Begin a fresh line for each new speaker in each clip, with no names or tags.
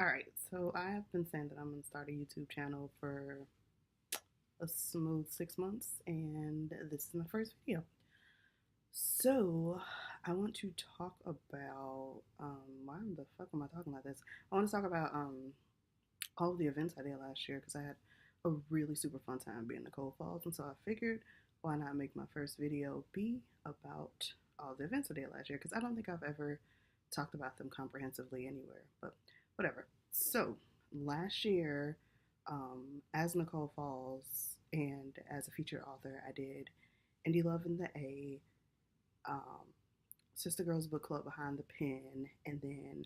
All right, so I have been saying that I'm going to start a YouTube channel for a smooth 6 months, and this is my first video. So, I want to talk about why the fuck am I talking about this? I want to talk about all of the events I did last year because I had a really super fun time being in Nicole Falls, and so I figured why not make my first video be about all the events I did last year because I don't think I've ever talked about them comprehensively anywhere, but whatever. So, last year, as Nicole Falls and as a featured author, I did Indie Love in the A, um, Sister Girls Book Club Behind the Pen, and then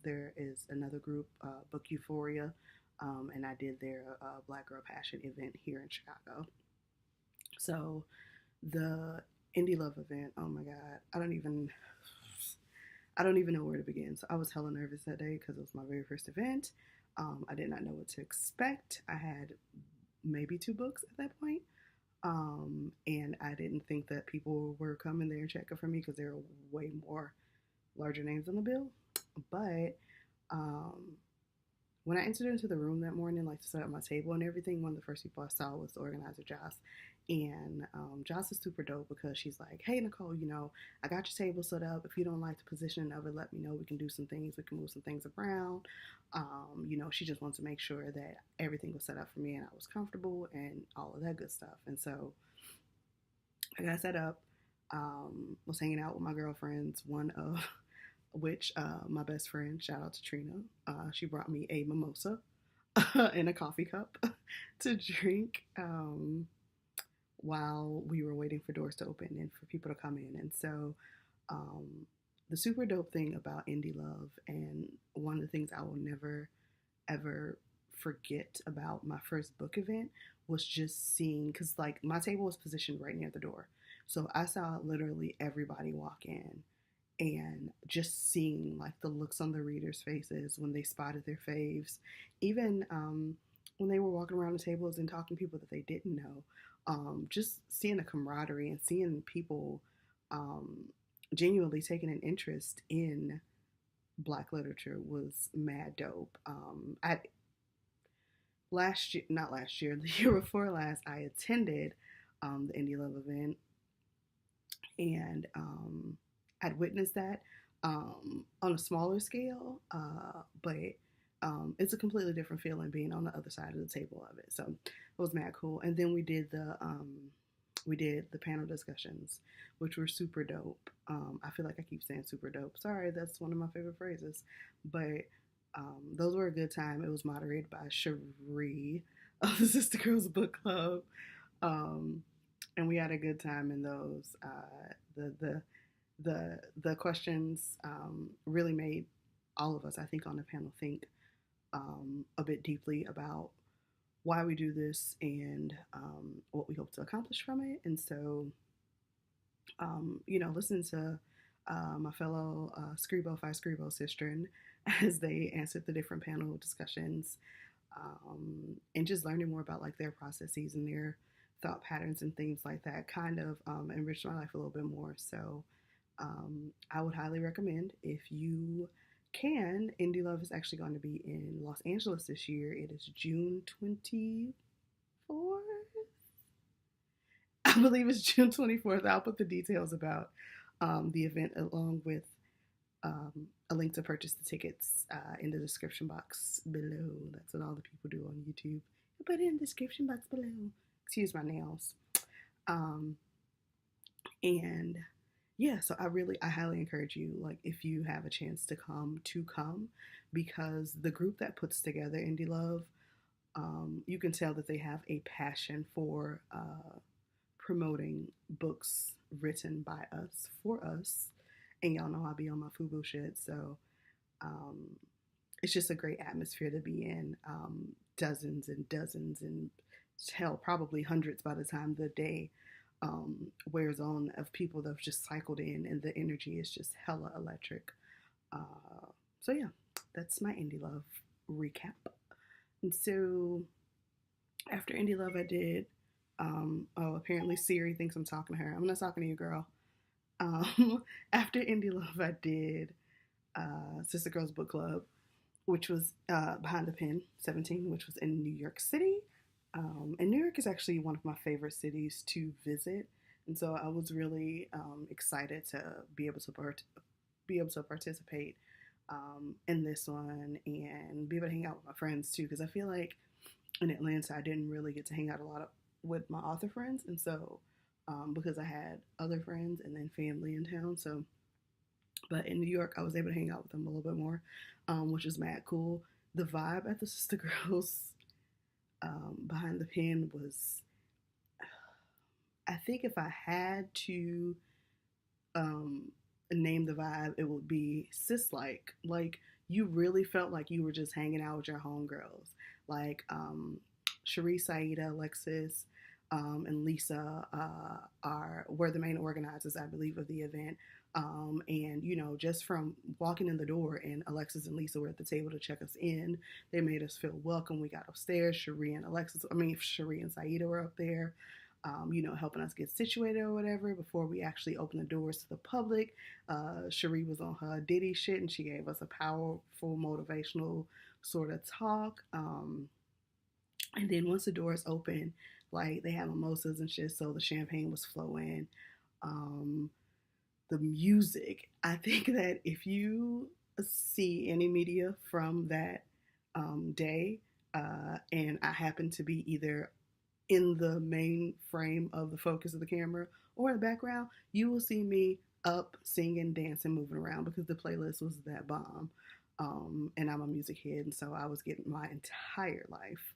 there is another group, Book Euphoria, and I did their Black Girl Passion event here in Chicago. So the Indie Love event, oh my God, I don't even know where to begin. So I was hella nervous that day because it was my very first event. I did not know what to expect. I had maybe two books at that point. And I didn't think that people were coming there checking for me because there were way more larger names on the bill. But um, when I entered into the room that morning, like to set up my table and everything, one of the first people I saw was the organizer, Joss. And Joss is super dope because she's like, hey, Nicole, I got your table set up. If you don't like the positioning of it, let me know. We can do some things. We can move some things around. She just wants to make sure that everything was set up for me and I was comfortable and all of that good stuff. And so I got set up, was hanging out with my girlfriends, one of which my best friend, shout out to Trina, she brought me a mimosa in a coffee cup to drink while we were waiting for doors to open and for people to come in. And so um, the super dope thing about Indie Love, and one of the things I will never ever forget about my first book event, was just seeing, because like my table was positioned right near the door. So I saw literally everybody walk in and just seeing like the looks on the readers' faces when they spotted their faves, even when they were walking around the tables and talking to people that they didn't know, just seeing the camaraderie and seeing people um, genuinely taking an interest in Black literature was mad dope. I last year, not last year, the year before last, I attended the Indie Love event, and I'd witnessed that on a smaller scale, but it's a completely different feeling being on the other side of the table of it. So it was mad cool. And then we did the panel discussions, which were super dope. I feel like I keep saying super dope. Sorry, that's one of my favorite phrases, but those were a good time. It was moderated by Cherie of the Sister Girls Book Club. Um, and we had a good time in those. The questions really made all of us, I think, on the panel think a bit deeply about why we do this and what we hope to accomplish from it. And so, listening to my fellow Scribo Fi Scribo sistren as they answered the different panel discussions, and just learning more about like their processes and their thought patterns and things like that kind of enriched my life a little bit more. So I would highly recommend, if you can. Indie Love is actually going to be in Los Angeles this year. It is June 24th. I believe it's June 24th. I'll put the details about the event along with a link to purchase the tickets in the description box below. That's what all the people do on YouTube. Put it in the description box below. Excuse my nails. And yeah, so I highly encourage you, like, if you have a chance to come, because the group that puts together Indie Love, you can tell that they have a passion for promoting books written by us, for us. And y'all know I'll be on my FUBU shit, so it's just a great atmosphere to be in. Dozens and dozens, and hell, probably hundreds by the time the day wears on, of people that have just cycled in, and the energy is just hella electric. So yeah, that's my Indie Love recap. And so after Indie Love, I did. Apparently Siri thinks I'm talking to her. I'm not talking to you, girl. After Indie Love, I did Sister Girls Book Club, which was Behind the Pen 17, which was in New York City. And New York is actually one of my favorite cities to visit, and so I was really excited to be able to participate in this one and be able to hang out with my friends too. Because I feel like in Atlanta, I didn't really get to hang out a lot with my author friends, and so because I had other friends and then family in town, so but in New York, I was able to hang out with them a little bit more, which is mad cool. The vibe at the Sister Girls Behind the Pen was, I think if I had to um, name the vibe, it would be sis like. Like, you really felt like you were just hanging out with your homegirls. Like, Cherie, Saida, Alexis, and Lisa were the main organizers, I believe, of the event. And just from walking in the door and Alexis and Lisa were at the table to check us in, they made us feel welcome. We got upstairs. Cherie and Saida were up there, helping us get situated or whatever before we actually opened the doors to the public. Cherie was on her Diddy shit and she gave us a powerful, motivational sort of talk. And then once the doors open, like they had mimosas and shit, so the champagne was flowing. Um, the music, I think that if you see any media from that day, and I happen to be either in the main frame of the focus of the camera or in the background, you will see me up singing, dancing, moving around because the playlist was that bomb. And I'm a music head, and so I was getting my entire life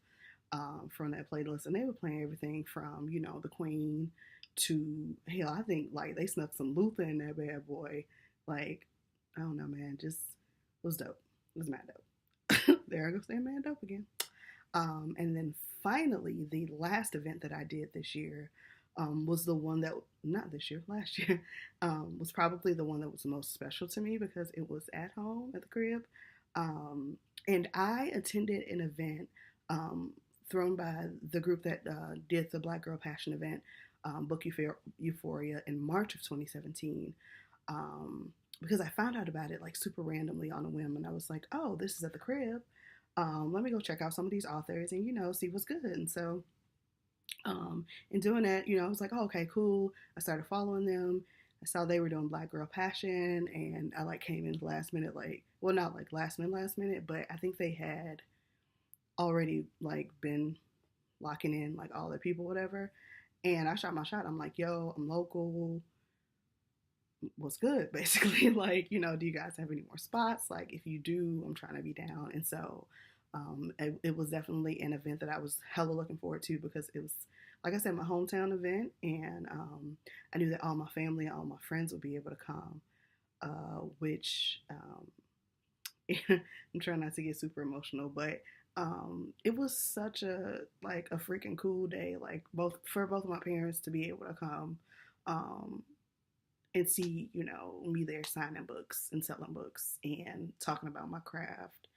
from that playlist, and they were playing everything from the Queen to hell. I think like they snuck some Luther in that bad boy. Like I don't know, man, just was dope. It was mad dope. There I go saying mad dope again. And then finally, the last event that I did this year was the one that, not this year, last year, was probably the one that was the most special to me because it was at home at the crib. And I attended an event thrown by the group that did the Black Girl Passion event, Book Euphoria, in March of 2017. Because I found out about it like super randomly on a whim, and I was like, oh, this is at the crib. Let me go check out some of these authors and see what's good. And so in doing that, I was like, oh, okay, cool. I started following them. I saw they were doing Black Girl Passion, and I like came in last minute, like, well, not like last minute, but I think they had already like been locking in like all their people, whatever. And I shot my shot. I'm like, yo, I'm local. What's good, basically? Like, do you guys have any more spots? Like, if you do, I'm trying to be down. And so it was definitely an event that I was hella looking forward to because it was, like I said, my hometown event. And I knew that all my family and all my friends would be able to come, which I'm trying not to get super emotional, but it was such a like a freaking cool day, like both of my parents to be able to come um, and see me there signing books and selling books and talking about my craft.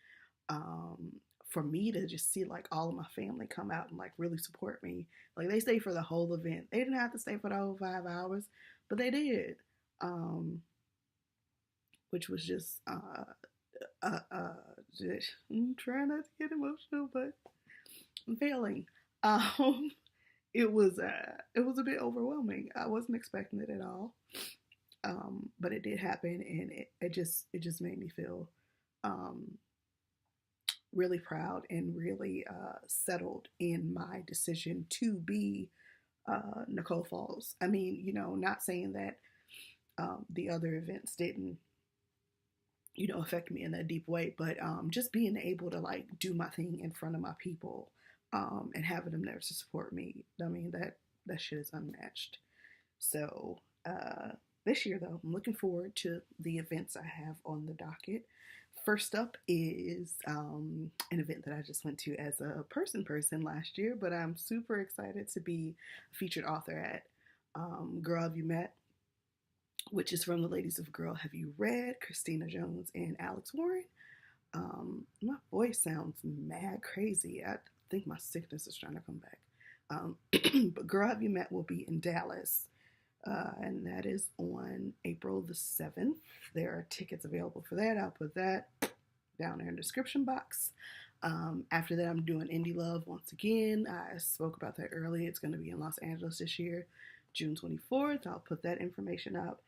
Um, for me to just see like all of my family come out and like really support me, like they stayed for the whole event. They didn't have to stay for the whole 5 hours, but they did, um, which was just I'm trying not to get emotional, but I'm failing. Um, it was a bit overwhelming. I wasn't expecting it at all, but it did happen, and it just made me feel um, really proud and really settled in my decision to be Nicole Falls. I mean, not saying that the other events didn't affect me in that deep way, but just being able to like do my thing in front of my people, and having them there to support me. I mean, that shit is unmatched. So this year though, I'm looking forward to the events I have on the docket. First up is an event that I just went to as a person last year, but I'm super excited to be a featured author at. Girl, Have You Met, which is from the ladies of Girl Have You Read, Christina Jones and Alex Warren. My voice sounds mad crazy. I think my sickness is trying to come back. But Girl Have You Met will be in Dallas, and that is on April the 7th. There are tickets available for that. I'll put that down there in the description box. After that, I'm doing Indie Love once again. I spoke about that earlier. It's going to be in Los Angeles this year, June 24th. I'll put that information up.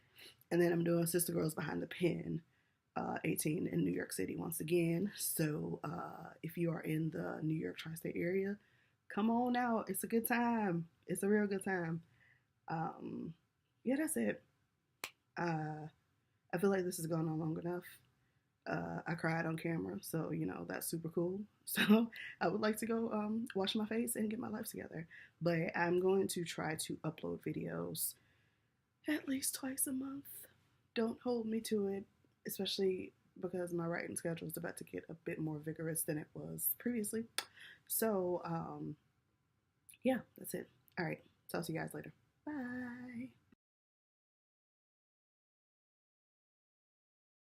And then I'm doing Sister Girls Behind the Pen, 18 in New York City once again. So if you are in the New York tri-state area, come on out. It's a good time. It's a real good time. Yeah, that's it. I feel like this has gone on long enough. I cried on camera, so that's super cool. So I would like to go wash my face and get my life together. But I'm going to try to upload videos at least twice a month. Don't hold me to it, especially because my writing schedule is about to get a bit more vigorous than it was previously. So yeah, that's it. All right, talk to you guys later. Bye.